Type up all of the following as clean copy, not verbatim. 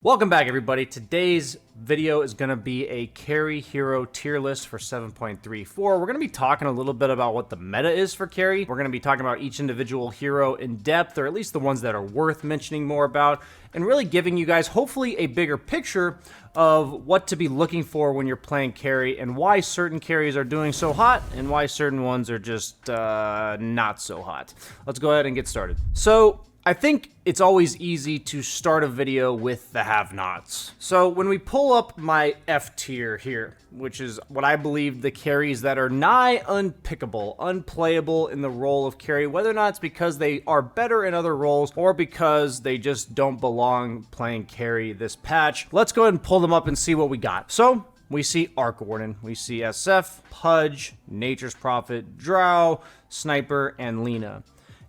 Welcome back, everybody. Today's video is going to be a carry hero tier list for 7.34. We're going to be talking a little bit about what the meta is for carry. We're going to be talking about each individual hero in depth, or at least the ones that are worth mentioning more about, and really giving you guys hopefully a bigger picture of what to be looking for when you're playing carry and why certain carries are doing so hot and why certain ones are just not so hot. Let's go ahead and get started. So I think it's always easy to start a video with the have-nots. So when we pull up my F tier here, which is what I believe the carries that are nigh unpickable, unplayable in the role of carry, whether or not it's because they are better in other roles or because they just don't belong playing carry this patch, let's go ahead and pull them up and see what we got. So we see Arc Warden, we see SF, Pudge, Nature's Prophet, Drow, Sniper, and Lina.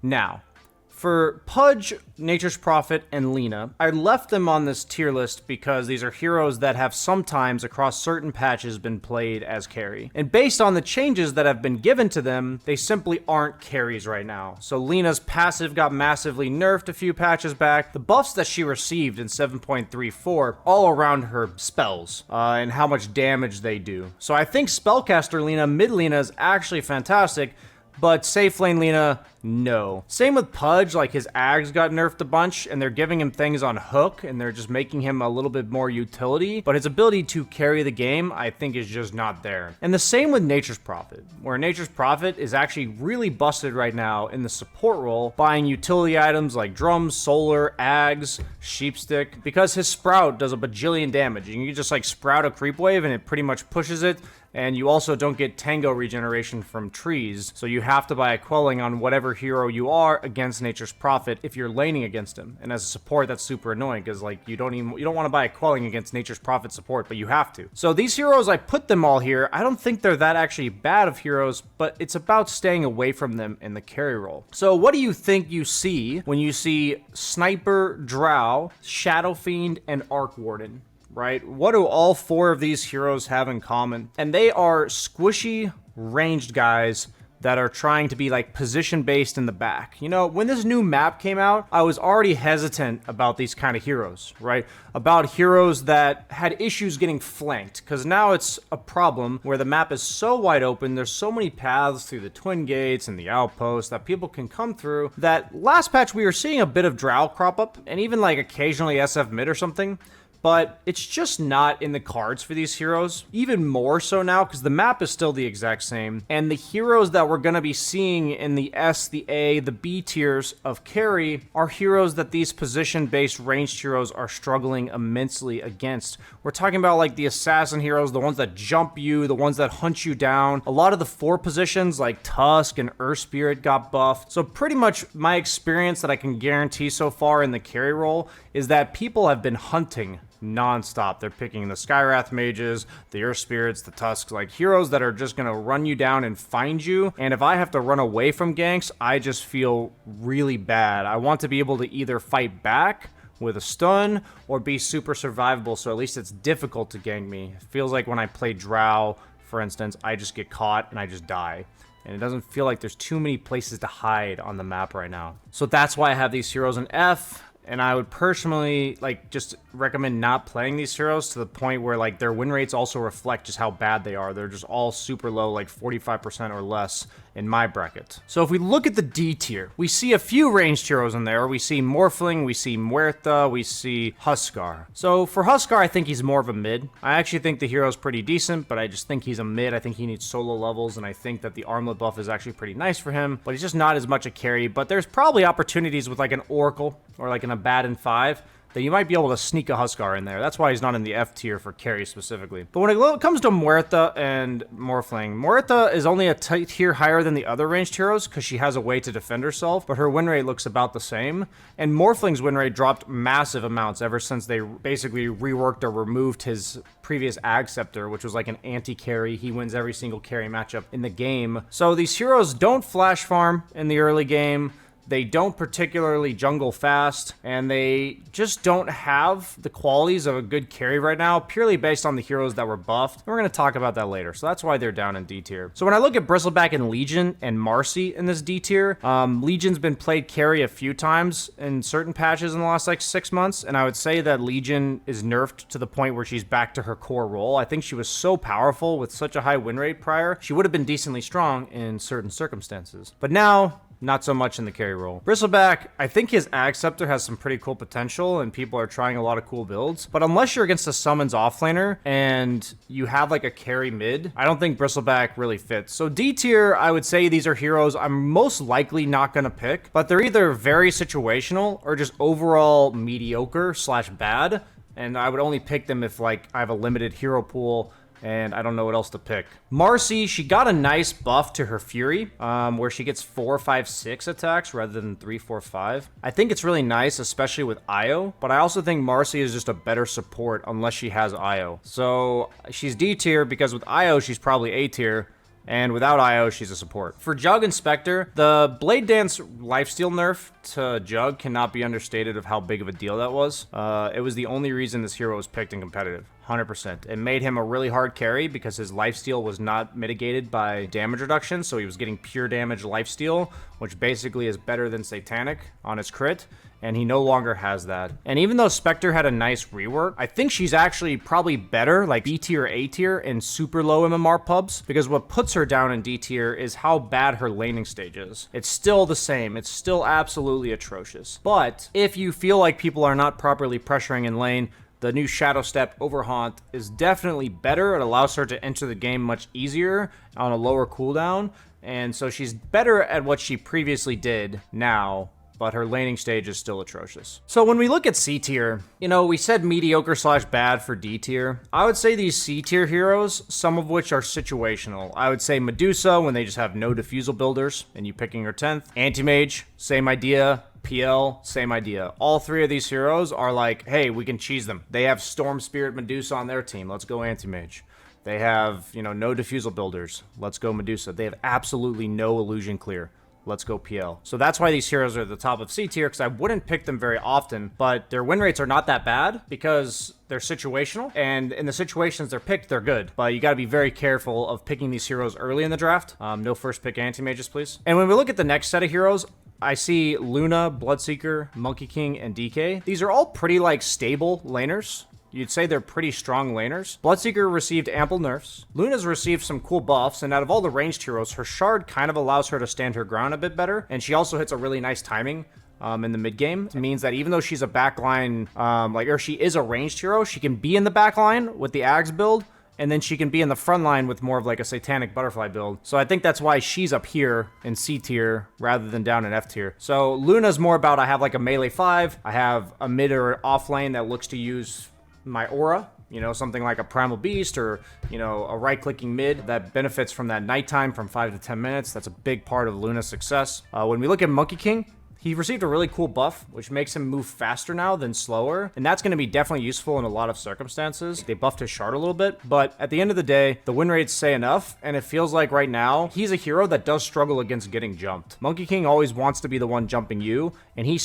Now, for Pudge, Nature's Prophet, and Lina, I left them on this tier list because these are heroes that have sometimes across certain patches been played as carry. And based on the changes that have been given to them, they simply aren't carries right now. So Lina's passive got massively nerfed a few patches back. The buffs that she received in 7.34 all around her spells and how much damage they do. So I think Spellcaster Lina, mid Lina is actually fantastic, but safe lane Lina, no. Same with Pudge, like his Ags got nerfed a bunch, and they're giving him things on hook, and they're just making him a little bit more utility, but his ability to carry the game, I think, is just not there. And the same with Nature's Prophet, where Nature's Prophet is actually really busted right now in the support role, buying utility items like drums, solar, Ags, sheepstick, because his sprout does a bajillion damage. You can just like sprout a creep wave, and it pretty much pushes it. And you also don't get tango regeneration from trees, so you have to buy a quelling on whatever hero you are against Nature's Prophet if you're laning against him. And as a support, that's super annoying because like you don't want to buy a quelling against Nature's Prophet support, but you have to. So these heroes, I put them all here. I don't think they're that actually bad of heroes, but it's about staying away from them in the carry role. So what do you think you see when you see Sniper, Drow, Shadow Fiend, and Arc Warden? Right? What do all four of these heroes have in common? And they are squishy, ranged guys that are trying to be like position based in the back. You know, when this new map came out, I was already hesitant about these kind of heroes, right? About heroes that had issues getting flanked, because now it's a problem where the map is so wide open, there's so many paths through the twin gates and the outposts that people can come through, that last patch we were seeing a bit of Drow crop up, and even like occasionally SF mid or something. But it's just not in the cards for these heroes, even more so now because the map is still the exact same. And the heroes that we're going to be seeing in the S, the A, the B tiers of carry are heroes that these position-based ranged heroes are struggling immensely against. We're talking about like the assassin heroes, the ones that jump you, the ones that hunt you down. A lot of the 4 positions like Tusk and Earth Spirit got buffed. So pretty much my experience that I can guarantee so far in the carry role is that people have been hunting non-stop. They're picking the Skywrath mages, the Earth Spirits, the Tusks, like heroes that are just gonna run you down and find you. And if I have to run away from ganks, I just feel really bad. I want to be able to either fight back with a stun or be super survivable, so at least it's difficult to gank me. It feels like when I play Drow, for instance, I just get caught and I just die. And it doesn't feel like there's too many places to hide on the map right now. So that's why I have these heroes in F. And I would personally like just recommend not playing these heroes to the point where like their win rates also reflect just how bad they are. They're just all super low, like 45% or less in my bracket. So if we look at the D tier, we see a few ranged heroes in there. We see Morphling, we see Muerta, we see Huskar. So for Huskar, I think he's more of a mid. I actually think the hero's pretty decent, but I just think he's a mid. I think he needs solo levels, and I think that the armlet buff is actually pretty nice for him, but he's just not as much a carry. But there's probably opportunities with like an Oracle or like an Abaddon 5 that you might be able to sneak a Huskar in there. That's why he's not in the F tier for carry specifically. But when it comes to Muerta and Morphling, Muerta is only a tier higher than the other ranged heroes because she has a way to defend herself, but her win rate looks about the same. And Morphling's win rate dropped massive amounts ever since they basically reworked or removed his previous Ag Scepter, which was like an anti-carry. He wins every single carry matchup in the game. So these heroes don't flash farm in the early game. They don't particularly jungle fast, and they just don't have the qualities of a good carry right now, purely based on the heroes that were buffed. We're going to talk about that later, so that's why they're down in D tier. So when I look at Bristleback and Legion and Marcy in this D tier, Legion's been played carry a few times in certain patches in the last like 6 months, and I would say that Legion is nerfed to the point where she's back to her core role. I think she was so powerful with such a high win rate prior, she would have been decently strong in certain circumstances. But now, not so much in the carry role. Bristleback, I think his Ag Scepter has some pretty cool potential and people are trying a lot of cool builds. But unless you're against a summons offlaner and you have like a carry mid, I don't think Bristleback really fits. So D tier, I would say these are heroes I'm most likely not going to pick, but they're either very situational or just overall mediocre / bad. And I would only pick them if like I have a limited hero pool and I don't know what else to pick. Marcy, she got a nice buff to her Fury, where she gets 4, 5, 6 attacks rather than 3, 4, 5. I think it's really nice, especially with Io, but I also think Marcy is just a better support unless she has Io. So she's D tier because with Io, she's probably A tier. And without IO, she's a support. For Jug and Spectre, the Blade Dance lifesteal nerf to Jug cannot be understated of how big of a deal that was. It was the only reason this hero was picked in competitive. 100%. It made him a really hard carry because his lifesteal was not mitigated by damage reduction, so he was getting pure damage lifesteal, which basically is better than Satanic on his crit, and he no longer has that. And even though Spectre had a nice rework, I think she's actually probably better, like B tier, A tier, in super low MMR pubs, because what puts her down in D tier is how bad her laning stage is. It's still the same. It's still absolutely atrocious. But if you feel like people are not properly pressuring in lane, the new Shadow Step Overhaunt is definitely better. It allows her to enter the game much easier on a lower cooldown, and so she's better at what she previously did now, but her laning stage is still atrocious. So when we look at C tier, you know, we said mediocre / bad for D tier. I would say these C tier heroes, some of which are situational. I would say Medusa when they just have no defusal builders and you picking her 10th. Anti-Mage, same idea. PL, same idea. All three of these heroes are like, hey, we can cheese them. They have Storm Spirit Medusa on their team. Let's go Anti-Mage. They have, you know, no defusal builders. Let's go Medusa. They have absolutely no illusion clear. Let's go PL. So that's why these heroes are at the top of C tier, because I wouldn't pick them very often, but their win rates are not that bad because they're situational, and in the situations they're picked, they're good. But you got to be very careful of picking these heroes early in the draft. No first pick Anti-Mages, please. And when we look at the next set of heroes, I see Luna, Bloodseeker, Monkey King, and DK. These are all pretty, like, stable laners. You'd say they're pretty strong laners. Bloodseeker received ample nerfs. Luna's received some cool buffs, and out of all the ranged heroes, her Shard kind of allows her to stand her ground a bit better, and she also hits a really nice timing in the mid game. It means that even though she's a backline, or she is a ranged hero, she can be in the backline with the Ags build, and then she can be in the front line with more of like a Satanic Butterfly build. So I think that's why she's up here in C tier rather than down in F tier. So Luna's more about, I have like a melee 5, I have a mid or off lane that looks to use my aura, you know, something like a Primal Beast or, you know, a right-clicking mid that benefits from that nighttime from 5 to 10 minutes. That's a big part of Luna's success. When we look at Monkey King, he received a really cool buff, which makes him move faster now than slower, and that's going to be definitely useful in a lot of circumstances. They buffed his Shard a little bit, but at the end of the day, the win rates say enough, and it feels like right now, he's a hero that does struggle against getting jumped. Monkey King always wants to be the one jumping you, and he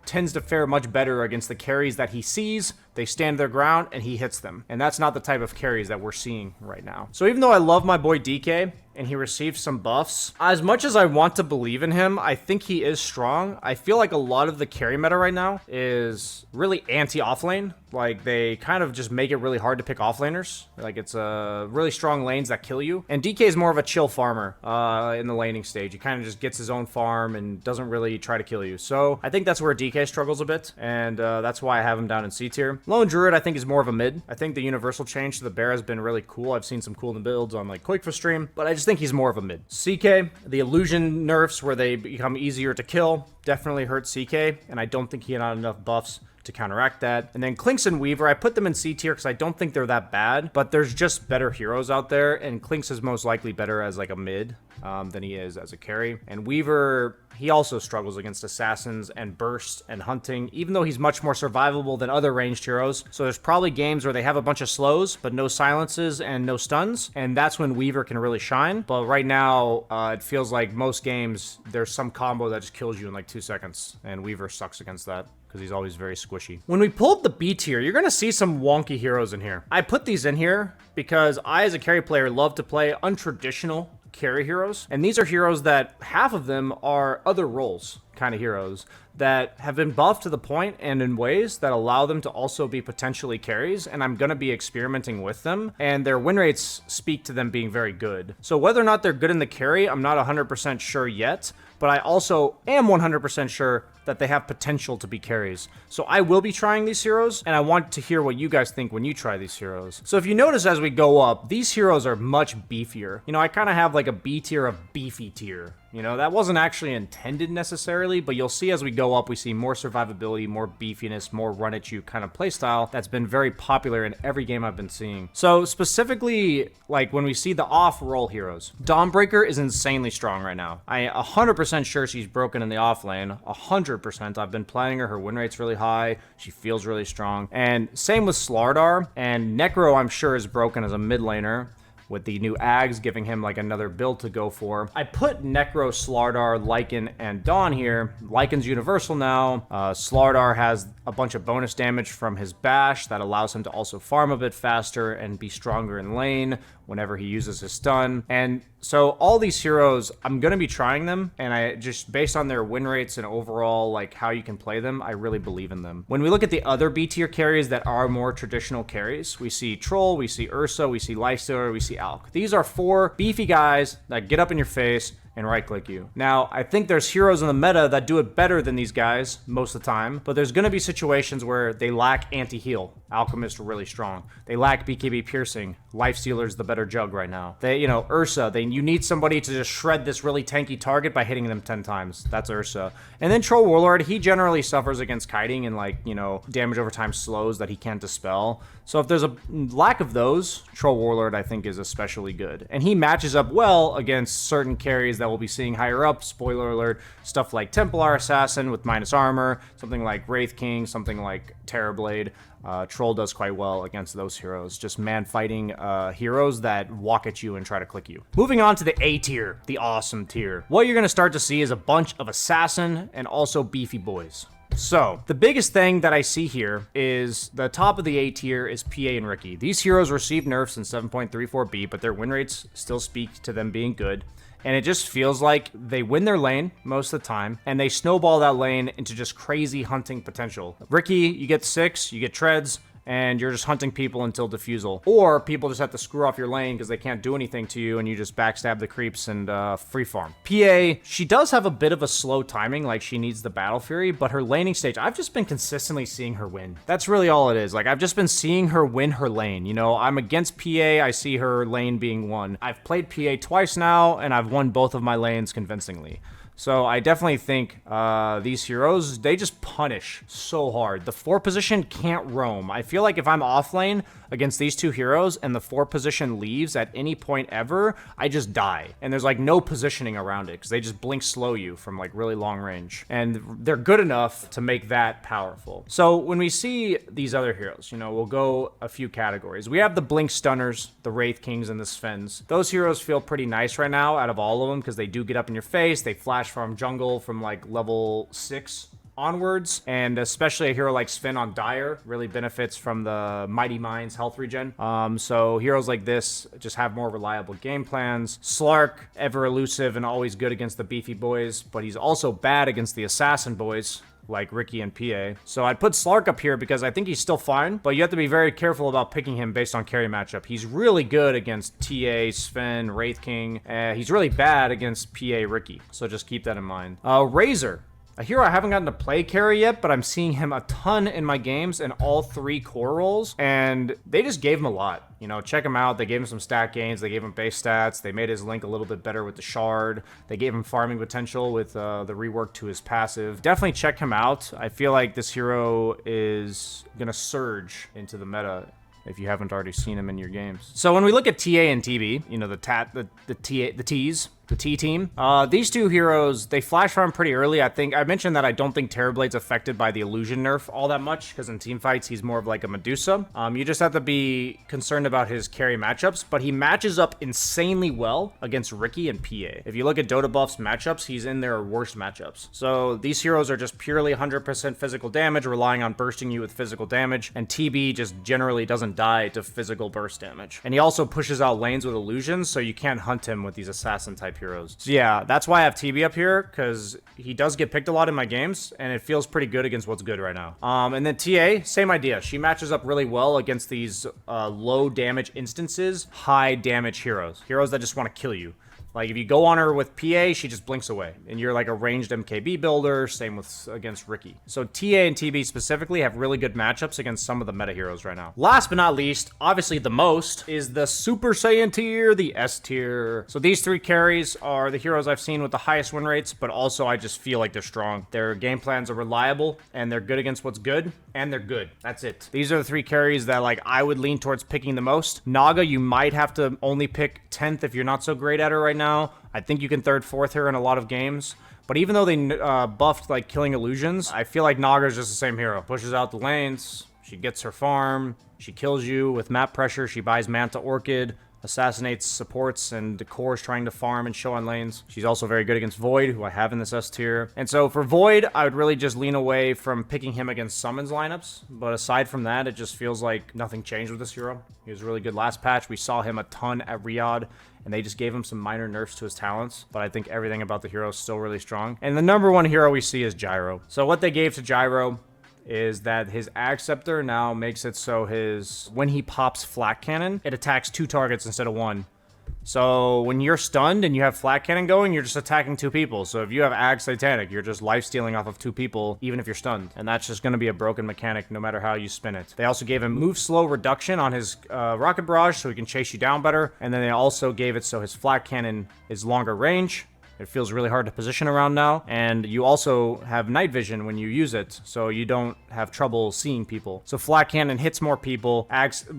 tends to fare much better against the carries that he sees. They stand their ground and he hits them. And that's not the type of carries that we're seeing right now. So even though I love my boy DK and he received some buffs, as much as I want to believe in him, I think he is strong. I feel like a lot of the carry meta right now is really anti-offlane. Like, they kind of just make it really hard to pick offlaners. Like, it's really strong lanes that kill you. And DK is more of a chill farmer in the laning stage. He kind of just gets his own farm and doesn't really try to kill you. So I think that's where DK struggles a bit. And that's why I have him down in C tier. Lone Druid, I think, is more of a mid. I think the universal change to the bear has been really cool. I've seen some cool builds on, like, Quake for stream, but I just think he's more of a mid. CK, the illusion nerfs where they become easier to kill, definitely hurt CK, and I don't think he had enough buffs to counteract that. And then Clinks and Weaver, I put them in C tier because I don't think they're that bad, but there's just better heroes out there, and Clinks is most likely better as like a mid than he is as a carry. And Weaver, he also struggles against assassins and burst and hunting, even though he's much more survivable than other ranged heroes. So there's probably games where they have a bunch of slows, but no silences and no stuns, and that's when Weaver can really shine. But right now, it feels like most games, there's some combo that just kills you in like 2 seconds, and Weaver sucks against that, because he's always very squishy. When we pulled the B tier, you're gonna see some wonky heroes in here. I put these in here because I, as a carry player, love to play untraditional carry heroes. And these are heroes that half of them are other roles kind of heroes that have been buffed to the point and in ways that allow them to also be potentially carries, and I'm going to be experimenting with them, and their win rates speak to them being very good. So whether or not they're good in the carry, I'm not 100% sure yet, but I also am 100% sure that they have potential to be carries. So I will be trying these heroes, and I want to hear what you guys think when you try these heroes. So if you notice as we go up, these heroes are much beefier. You know, I kind of have like a B tier of beefy tier. You know, that wasn't actually intended necessarily, but you'll see as we go up, we see more survivability, more beefiness, more run at you kind of playstyle that's been very popular in every game I've been seeing. So specifically, like when we see the off-roll heroes, Dawnbreaker is insanely strong right now. I 100% sure she's broken in the off lane, 100%. I've been playing her, her win rate's really high, she feels really strong. And same with Slardar, and Necro I'm sure is broken as a mid laner, with the new Ags giving him like another build to go for. I put Necro, Slardar, Lycan, and Dawn here. Lycan's universal now. Slardar has a bunch of bonus damage from his bash that allows him to also farm a bit faster and be stronger in lane whenever he uses his stun. And so all these heroes, I'm going to be trying them, and I just, based on their win rates and overall like how you can play them, I really believe in them. When we look at the other B tier carries that are more traditional carries, we see Troll, we see Ursa, we see Lifestealer, we see Alk. These are 4 beefy guys that get up in your face and right-click you. Now, I think there's heroes in the meta that do it better than these guys most of the time, but there's going to be situations where they lack anti-heal. Alchemist are really strong. They lack BKB piercing. Lifestealer's the better jug right now. They, you know, Ursa, you need somebody to just shred this really tanky target by hitting them 10 times. That's Ursa. And then Troll Warlord, he generally suffers against kiting and like, you know, damage over time slows that he can't dispel. So if there's a lack of those, Troll Warlord I think is especially good. And he matches up well against certain carries that we'll be seeing higher up. Spoiler alert, stuff like Templar Assassin with minus armor, something like Wraith King, something like Terrorblade. Troll does quite well against those heroes. Just man fighting heroes that walk at you and try to click you. Moving on to the A tier, the awesome tier. What you're going to start to see is a bunch of assassin and also beefy boys. So, the biggest thing that I see here is the top of the A tier is PA and Riki. These heroes received nerfs in 7.34B, but their win rates still speak to them being good. And it just feels like they win their lane most of the time, and they snowball that lane into just crazy hunting potential. Riki, you get 6, you get treads, and you're just hunting people until defusal. Or people just have to screw off your lane because they can't do anything to you, and you just backstab the creeps and free farm. PA, she does have a bit of a slow timing, like she needs the Battle Fury, but her laning stage, I've just been consistently seeing her win. That's really all it is. Like, I've just been seeing her win her lane. You know, I'm against PA, I see her lane being won. I've played PA twice now, and I've won both of my lanes convincingly. So I definitely think these heroes, they just punish so hard. The 4 position can't roam. I feel like if I'm off lane against these 2 heroes and the 4 position leaves at any point ever, I just die. And there's like no positioning around it because they just blink slow you from like really long range. And they're good enough to make that powerful. So when we see these other heroes, you know, we'll go a few categories. We have the blink stunners, the Wraith Kings, and the Svens. Those heroes feel pretty nice right now out of all of them because they do get up in your face, they flash from jungle from like level 6 onwards, and especially a hero like Sven on Dire really benefits from the Mighty Mind's health regen. So heroes like this just have more reliable game plans. Slark, ever elusive and always good against the beefy boys, but he's also bad against the assassin boys like Riki and PA. So I'd put Slark up here because I think he's still fine, but you have to be very careful about picking him based on carry matchup. He's really good against TA, Sven, Wraith King. He's really bad against PA Riki, so just keep that in mind. Razor. A hero I haven't gotten to play carry yet, but I'm seeing him a ton in my games in all 3 core roles, and they just gave him a lot. You know, check him out. They gave him some stat gains. They gave him base stats. They made his link a little bit better with the shard. They gave him farming potential with the rework to his passive. Definitely check him out. I feel like this hero is gonna surge into the meta if you haven't already seen him in your games. So when we look at TA and TB, you know, the T's, the T team. These two heroes, they flash farm pretty early. I think I mentioned that I don't think Terrorblade's affected by the illusion nerf all that much, because in team fights, he's more of like a Medusa. You just have to be concerned about his carry matchups, but he matches up insanely well against Ricky and PA. If you look at Dota Buff's matchups, he's in their worst matchups. So these heroes are just purely 100% physical damage, relying on bursting you with physical damage, and TB just generally doesn't die to physical burst damage. And he also pushes out lanes with illusions, so you can't hunt him with these assassin type heroes. So yeah, that's why I have TB up here, because he does get picked a lot in my games, and it feels pretty good against what's good right now. And then TA, same idea. She matches up really well against these low damage instances, high damage heroes. Heroes that just want to kill you. Like, if you go on her with PA, she just blinks away. And you're like a ranged MKB builder, same with against Ricky. So TA and TB specifically have really good matchups against some of the meta heroes right now. Last but not least, obviously the most, is the Super Saiyan tier, the S tier. So these three carries are the heroes I've seen with the highest win rates, but also I just feel like they're strong. Their game plans are reliable, and they're good against what's good, and they're good. That's it. These are the three carries that, like, I would lean towards picking the most. Naga, you might have to only pick 10th if you're not so great at her right now. I think you can 3rd, 4th her in a lot of games. But even though they buffed, like, killing illusions, I feel like Naga's just the same hero. Pushes out the lanes, she gets her farm, she kills you with map pressure, she buys Manta Orchid, assassinates supports and decors trying to farm and show on lanes. She's also very good against Void, who I have in this S tier. And so for Void, I would really just lean away from picking him against summons lineups. But aside from that, it just feels like nothing changed with this hero. He was really good last patch. We saw him a ton at Riyadh, and they just gave him some minor nerfs to his talents. But I think everything about the hero is still really strong. And the number one hero we see is Gyro. So what they gave to Gyro is that his Ag Scepter now makes it so when he pops Flak Cannon, it attacks 2 targets instead of 1. So when you're stunned and you have Flak Cannon going, you're just attacking 2 people. So if you have Ag Satanic, you're just lifestealing off of 2 people, even if you're stunned. And that's just going to be a broken mechanic no matter how you spin it. They also gave him move slow reduction on his Rocket Barrage so he can chase you down better. And then they also gave it so his Flak Cannon is longer range. It feels really hard to position around now, and you also have night vision when you use it, so you don't have trouble seeing people. So Flak Cannon hits more people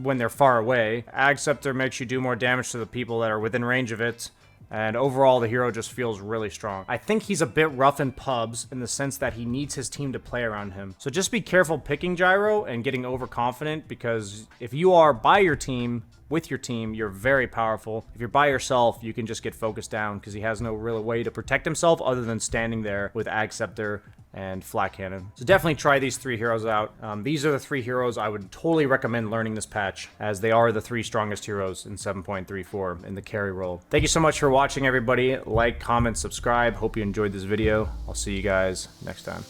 when they're far away. Ag Scepter makes you do more damage to the people that are within range of it, and overall the hero just feels really strong. I think he's a bit rough in pubs in the sense that he needs his team to play around him. So just be careful picking Gyro and getting overconfident, because if you are by your team, with your team, you're very powerful. If you're by yourself, you can just get focused down because he has no real way to protect himself other than standing there with Ag Scepter and Flak Cannon. So definitely try these 3 heroes out. These are the 3 heroes I would totally recommend learning this patch, as they are the 3 strongest heroes in 7.34 in the carry role. Thank you so much for watching, everybody. Like, comment, subscribe. Hope you enjoyed this video. I'll see you guys next time.